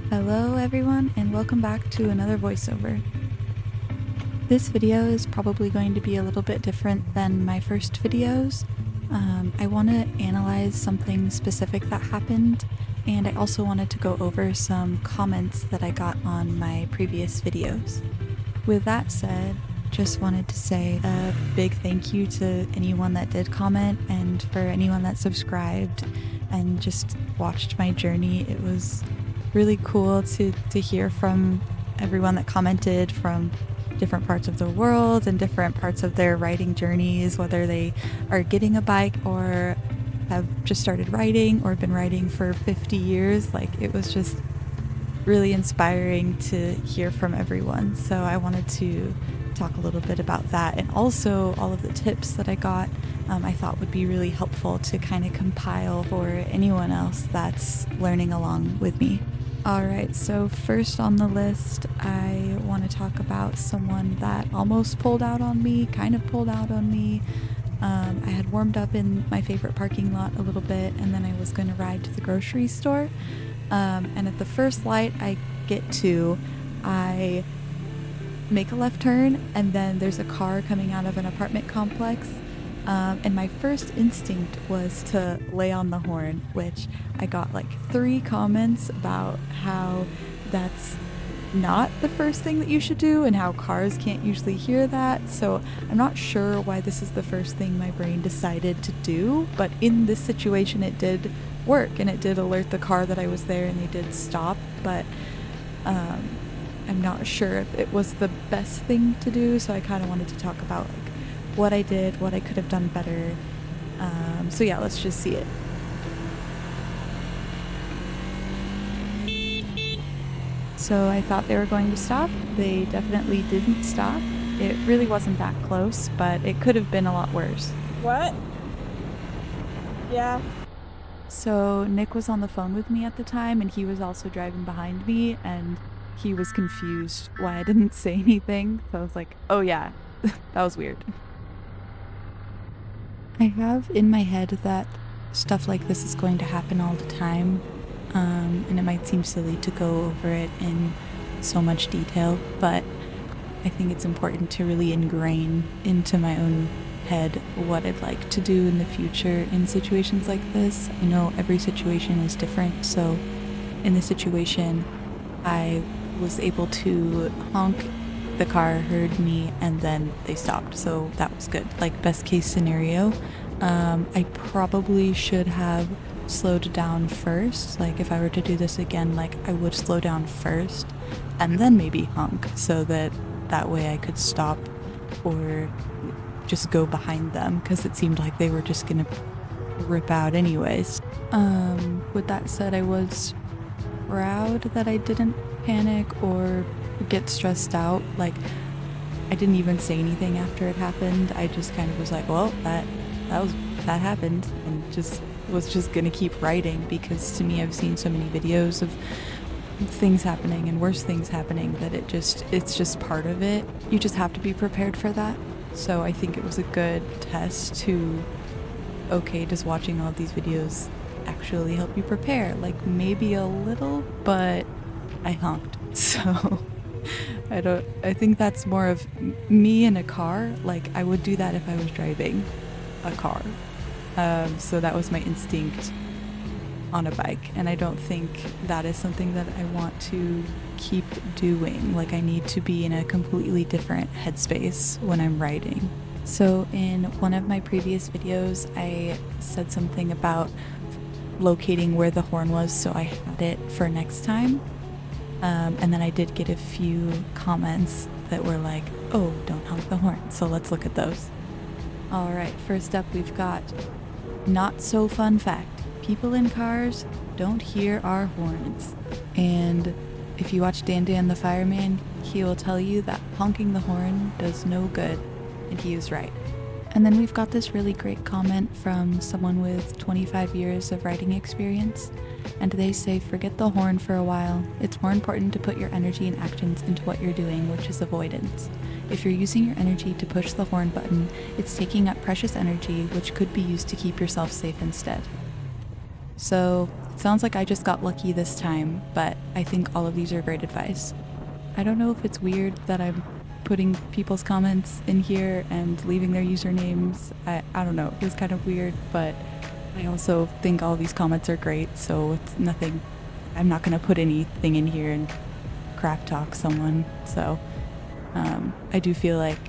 Hello everyone and welcome back to another voiceover. This video is probably going to be a little bit different than my first videos. I want to analyze something specific that happened, and I also wanted to go over some comments that I got on my previous videos. With that said, just wanted to say a big thank you to anyone that did comment and for anyone that subscribed and just watched my journey. It was really cool to hear from everyone that commented from different parts of the world and different parts of their riding journeys, whether they are getting a bike or have just started riding or been riding for 50 years. Like, it was just really inspiring to hear from everyone. So I wanted to talk a little bit about that, and also all of the tips that I got I thought would be really helpful to kind of compile for anyone else that's learning along with me. Alright, so first on the list, I want to talk about someone that almost pulled out on me, kind of pulled out on me. I had warmed up in my favorite parking lot a little bit, and then I was going to ride to the grocery store. And at the first light I get to, I make a left turn, and then there's a car coming out of an apartment complex. And my first instinct was to lay on the horn, which I got like 3 comments about how that's not the first thing that you should do and how cars can't usually hear that. So I'm not sure why this is the first thing my brain decided to do, but in this situation it did work, and it did alert the car that I was there and they did stop. But I'm not sure if it was the best thing to do, so I kind of wanted to talk about like what I did, what I could have done better. So yeah, let's just see it. So I thought they were going to stop. They definitely didn't stop. It really wasn't that close, but it could have been a lot worse. What? Yeah. So Nick was on the phone with me at the time, and he was also driving behind me, and he was confused why I didn't say anything. So I was like, oh yeah, that was weird. I have in my head that stuff like this is going to happen all the time, and it might seem silly to go over it in so much detail, but I think it's important to really ingrain into my own head what I'd like to do in the future in situations like this. I know every situation is different, so in this situation I was able to honk, the car heard me, and then they stopped, so that was good. Like, best case scenario, I probably should have slowed down first. Like, if I were to do this again, like, I would slow down first and then maybe honk, so that way I could stop or just go behind them, because it seemed like they were just gonna rip out anyways. With that said, I was proud that I didn't panic or get stressed out. Like, I didn't even say anything after it happened. I just kind of was like, well, that happened, and was just gonna keep writing, because to me, I've seen so many videos of things happening and worse things happening that it's just part of it. You just have to be prepared for that. So I think it was a good test to, okay, does watching all these videos actually help you prepare? Like, maybe a little, but I honked. So I think that's more of me in a car. Like, I would do that if I was driving a car. So that was my instinct on a bike, and I don't think that is something that I want to keep doing. Like, I need to be in a completely different headspace when I'm riding. So in one of my previous videos, I said something about locating where the horn was so I had it for next time. And then I did get a few comments that were like, oh, don't honk the horn. So let's look at those. Alright, first up we've got not so fun fact. People in cars don't hear our horns. And if you watch Dan Dan the Fireman, he will tell you that honking the horn does no good. And he is right. And then we've got this really great comment from someone with 25 years of riding experience, and they say, forget the horn for a while. It's more important to put your energy and actions into what you're doing, which is avoidance. If you're using your energy to push the horn button, it's taking up precious energy which could be used to keep yourself safe instead. So Sounds like I just got lucky this time, but I think all of these are great advice. I don't know if it's weird that I'm putting people's comments in here and leaving their usernames. I don't know. It was kind of weird, but I also think all these comments are great, so it's nothing. I'm not going to put anything in here and crap talk someone. So I do feel like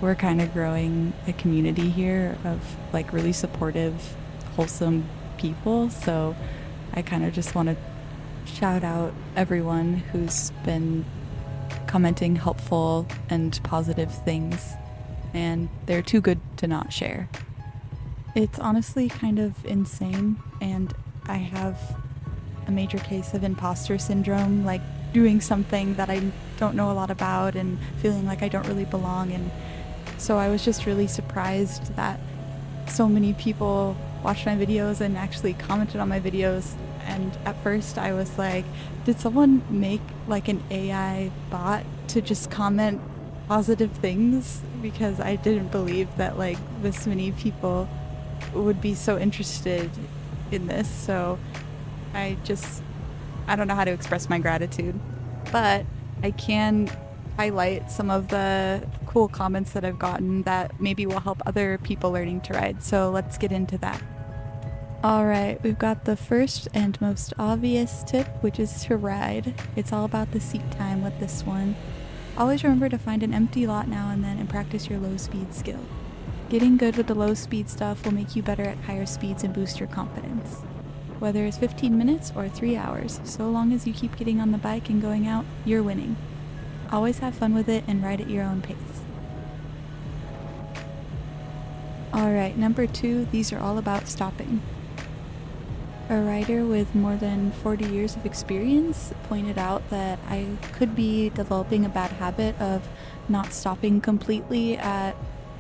we're kind of growing a community here of like really supportive, wholesome people. So I kind of just want to shout out everyone who's been commenting helpful and positive things, and they're too good to not share. It's honestly kind of insane, and I have a major case of imposter syndrome, like doing something that I don't know a lot about and feeling like I don't really belong. And so I was just really surprised that so many people watched my videos and actually commented on my videos. And at first I was like, did someone make like an AI bot to just comment positive things? Because I didn't believe that like this many people would be so interested in this. So I don't know how to express my gratitude, but I can highlight some of the cool comments that I've gotten that maybe will help other people learning to ride. So let's get into that. Alright, we've got the first and most obvious tip, which is to ride. It's all about the seat time with this one. Always remember to find an empty lot now and then and practice your low speed skill. Getting good with the low speed stuff will make you better at higher speeds and boost your confidence. Whether it's 15 minutes or 3 hours, so long as you keep getting on the bike and going out, you're winning. Always have fun with it and ride at your own pace. Alright, number 2, these are all about stopping. A rider with more than 40 years of experience pointed out that I could be developing a bad habit of not stopping completely at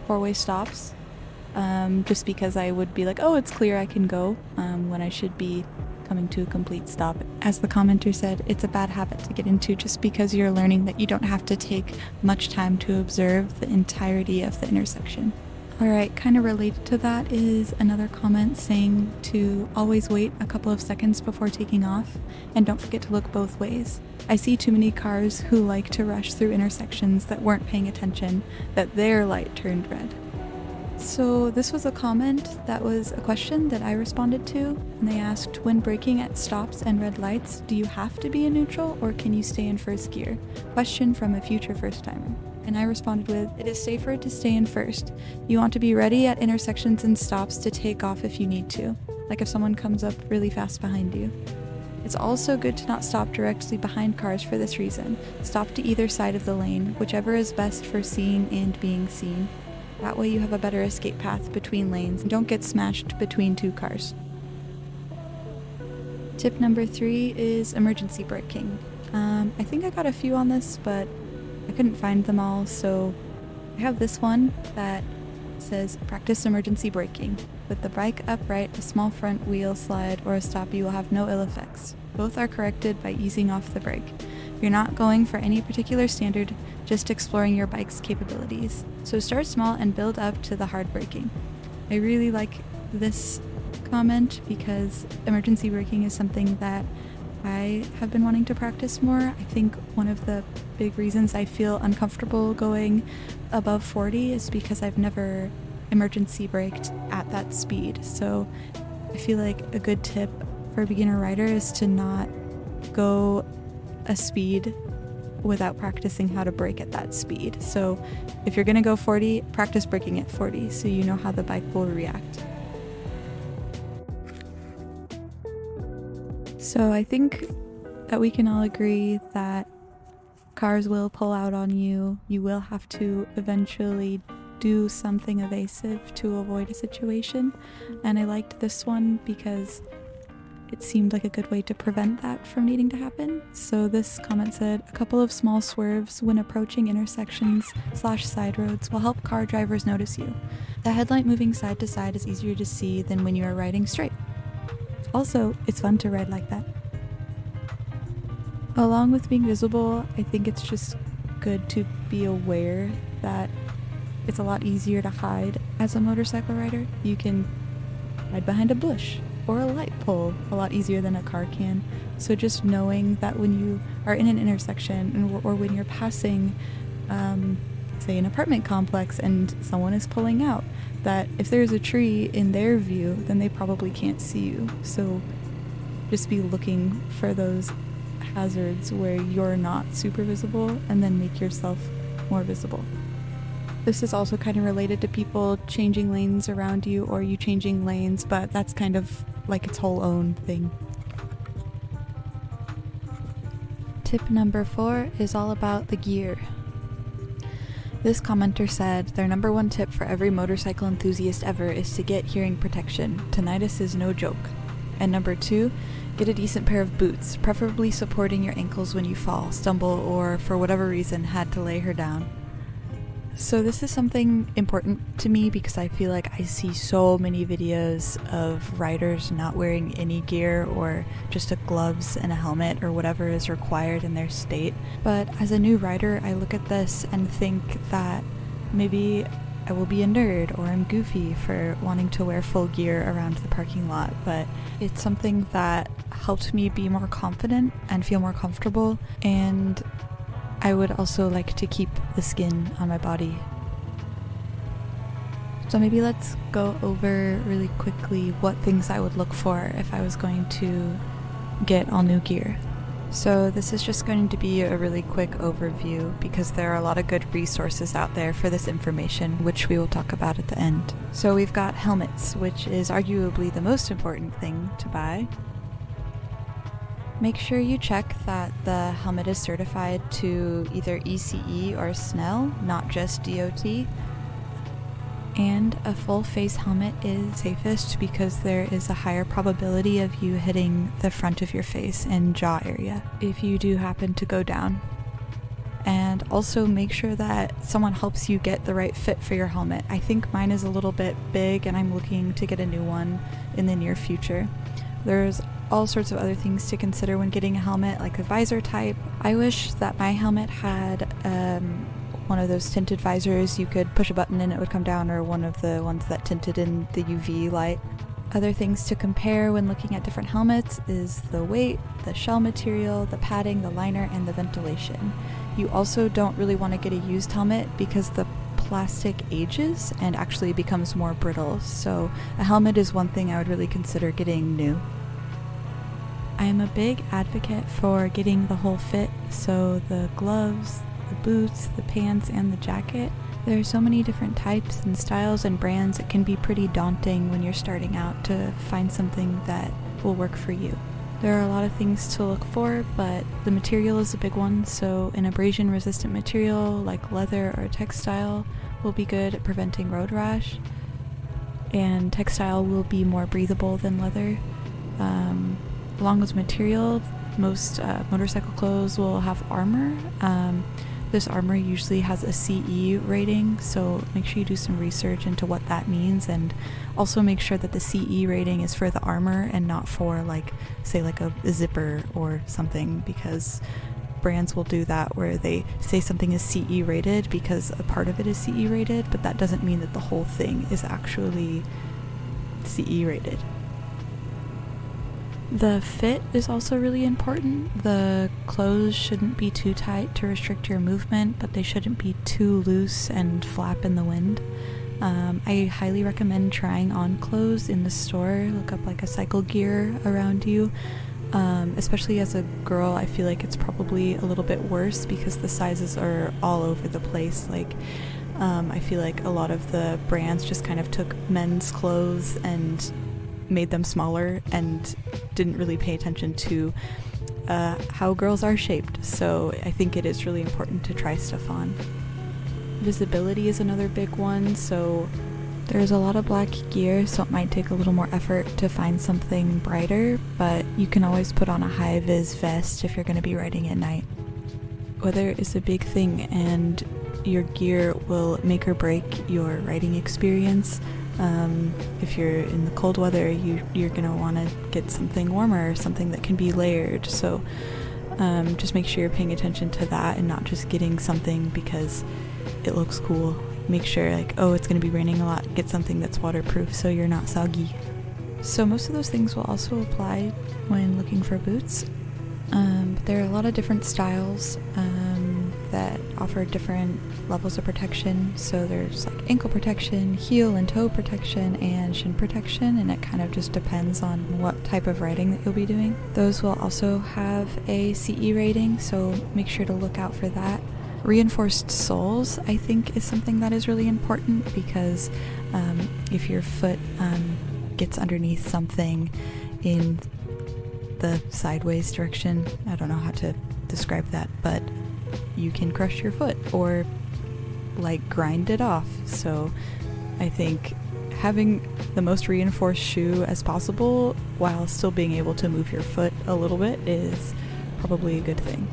four-way stops, just because I would be like, oh, it's clear, I can go, when I should be coming to a complete stop. As the commenter said, it's a bad habit to get into just because you're learning that you don't have to take much time to observe the entirety of the intersection. Alright, kind of related to that is another comment saying to always wait a couple of seconds before taking off, and don't forget to look both ways. I see too many cars who like to rush through intersections that weren't paying attention that their light turned red. So this was a comment that was a question that I responded to, and they asked, when braking at stops and red lights, do you have to be in neutral or can you stay in first gear? Question from a future first timer. And I responded with, it is safer to stay in first. You want to be ready at intersections and stops to take off if you need to, like if someone comes up really fast behind you. It's also good to not stop directly behind cars for this reason. Stop to either side of the lane, whichever is best for seeing and being seen. That way you have a better escape path between lanes and don't get smashed between two cars. Tip number 3 is emergency braking. I think I got a few on this, but I couldn't find them all, so I have this one that says practice emergency braking. With the bike upright, a small front wheel slide or a stop, you will have no ill effects. Both are corrected by easing off the brake. You're not going for any particular standard, just exploring your bike's capabilities. So start small and build up to the hard braking. I really like this comment because emergency braking is something that I have been wanting to practice more. I think one of the big reasons I feel uncomfortable going above 40 is because I've never emergency braked at that speed. So I feel like a good tip for a beginner rider is to not go a speed without practicing how to brake at that speed. So if you're gonna go 40, practice braking at 40 so you know how the bike will react. So I think that we can all agree that cars will pull out on you. You will have to eventually do something evasive to avoid a situation. And I liked this one because it seemed like a good way to prevent that from needing to happen. So this comment said, a couple of small swerves when approaching intersections/side roads will help car drivers notice you. The headlight moving side to side is easier to see than when you are riding straight. Also, it's fun to ride like that. Along with being visible, I think it's just good to be aware that it's a lot easier to hide as a motorcycle rider. You can hide behind a bush, or a light pole a lot easier than a car can. So just knowing that when you are in an intersection or when you're passing, say, an apartment complex and someone is pulling out, that if there's a tree in their view, then they probably can't see you. So just be looking for those hazards where you're not super visible and then make yourself more visible. This is also kind of related to people changing lanes around you or you changing lanes, but that's kind of like its whole own thing. Tip number 4 is all about the gear. This commenter said their number 1 tip for every motorcycle enthusiast ever is to get hearing protection. Tinnitus is no joke. And number 2, get a decent pair of boots, preferably supporting your ankles when you fall, stumble, or for whatever reason had to lay her down. So this is something important to me because I feel like I see so many videos of riders not wearing any gear or just a gloves and a helmet or whatever is required in their state. But as a new rider, I look at this and think that maybe I will be a nerd or I'm goofy for wanting to wear full gear around the parking lot, but it's something that helped me be more confident and feel more comfortable, and I would also like to keep the skin on my body. So maybe let's go over really quickly what things I would look for if I was going to get all new gear. So this is just going to be a really quick overview because there are a lot of good resources out there for this information, which we will talk about at the end. So we've got helmets, which is arguably the most important thing to buy. Make sure you check that the helmet is certified to either ECE or SNELL, not just DOT. And a full face helmet is safest because there is a higher probability of you hitting the front of your face and jaw area if you do happen to go down. And also make sure that someone helps you get the right fit for your helmet. I think mine is a little bit big and I'm looking to get a new one in the near future. There's all sorts of other things to consider when getting a helmet, like the visor type. I wish that my helmet had one of those tinted visors you could push a button and it would come down, or one of the ones that tinted in the UV light. Other things to compare when looking at different helmets is the weight, the shell material, the padding, the liner, and the ventilation. You also don't really want to get a used helmet because the plastic ages and actually becomes more brittle, so a helmet is one thing I would really consider getting new. I am a big advocate for getting the whole fit, so the gloves, the boots, the pants, and the jacket. There are so many different types and styles and brands, it can be pretty daunting when you're starting out to find something that will work for you. There are a lot of things to look for, but the material is a big one, so an abrasion resistant material like leather or textile will be good at preventing road rash, and textile will be more breathable than leather. Along with material, most motorcycle clothes will have armor. This armor usually has a CE rating, so make sure you do some research into what that means, and also make sure that the CE rating is for the armor and not for, like, say, like a zipper or something, because brands will do that where they say something is CE rated because a part of it is CE rated, but that doesn't mean that the whole thing is actually CE rated. The fit is also really important. The clothes shouldn't be too tight to restrict your movement, but they shouldn't be too loose and flap in the wind. I highly recommend trying on clothes in the store. Look up like a cycle gear around you. Especially as a girl, I feel like it's probably a little bit worse because the sizes are all over the place. Like, I feel like a lot of the brands just kind of took men's clothes and made them smaller and didn't really pay attention to how girls are shaped. So I think it is really important to try stuff on. Visibility is another big one, so there's a lot of black gear, so it might take a little more effort to find something brighter, but you can always put on a high-vis vest if you're going to be riding at night. Weather is a big thing, and your gear will make or break your riding experience. If you're in the cold weather, you're going to want to get something warmer, something that can be layered, so just make sure you're paying attention to that and not just getting something because it looks cool. Make sure, like, oh, it's going to be raining a lot, get something that's waterproof so you're not soggy. So most of those things will also apply when looking for boots. But there are a lot of different styles that offer different levels of protection. So there's like ankle protection, heel and toe protection, and shin protection, and it kind of just depends on what type of riding that you'll be doing. Those will also have a CE rating, so make sure to look out for that. Reinforced soles, I think, is something that is really important because if your foot gets underneath something in the sideways direction, I don't know how to describe that, but you can crush your foot or like grind it off. So I think having the most reinforced shoe as possible while still being able to move your foot a little bit is probably a good thing.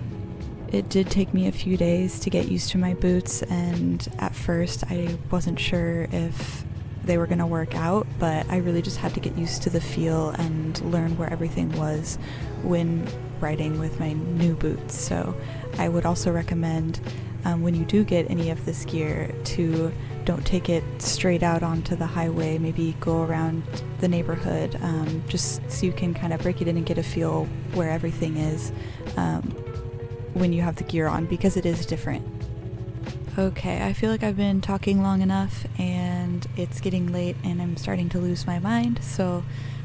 It did take me a few days to get used to my boots, and at first I wasn't sure if they were going to work out, but I really just had to get used to the feel and learn where everything was when riding with my new boots. So I would also recommend when you do get any of this gear to don't take it straight out onto the highway, maybe go around the neighborhood, just so you can kind of break it in and get a feel where everything is when you have the gear on, because it is different. Okay, I feel like I've been talking long enough and it's getting late and I'm starting to lose my mind, so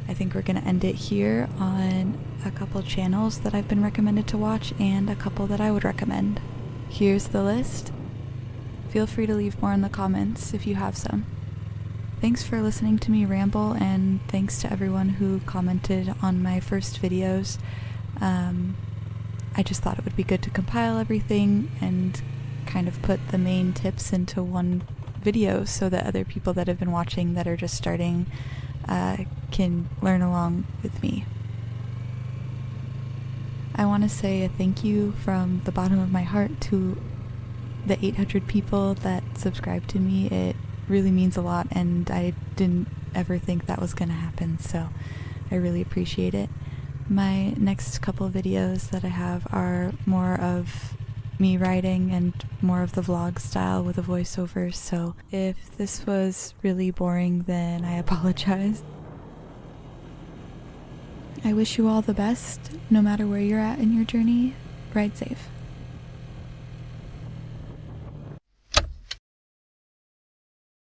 I think we're going to end it here on a couple channels that I've been recommended to watch and a couple that I would recommend. Here's the list. Feel free to leave more in the comments if you have some. Thanks for listening to me ramble, and thanks to everyone who commented on my first videos. I just thought it would be good to compile everything and kind of put the main tips into one video so that other people that have been watching that are just starting can learn along with me. I want to say a thank you from the bottom of my heart to the 800 people that subscribe to me. It really means a lot, and I didn't ever think that was going to happen, so I really appreciate it. My next couple videos that I have are more of me riding and more of the vlog style with a voiceover, so if this was really boring, then I apologize. I wish you all the best, no matter where you're at in your journey. Ride safe.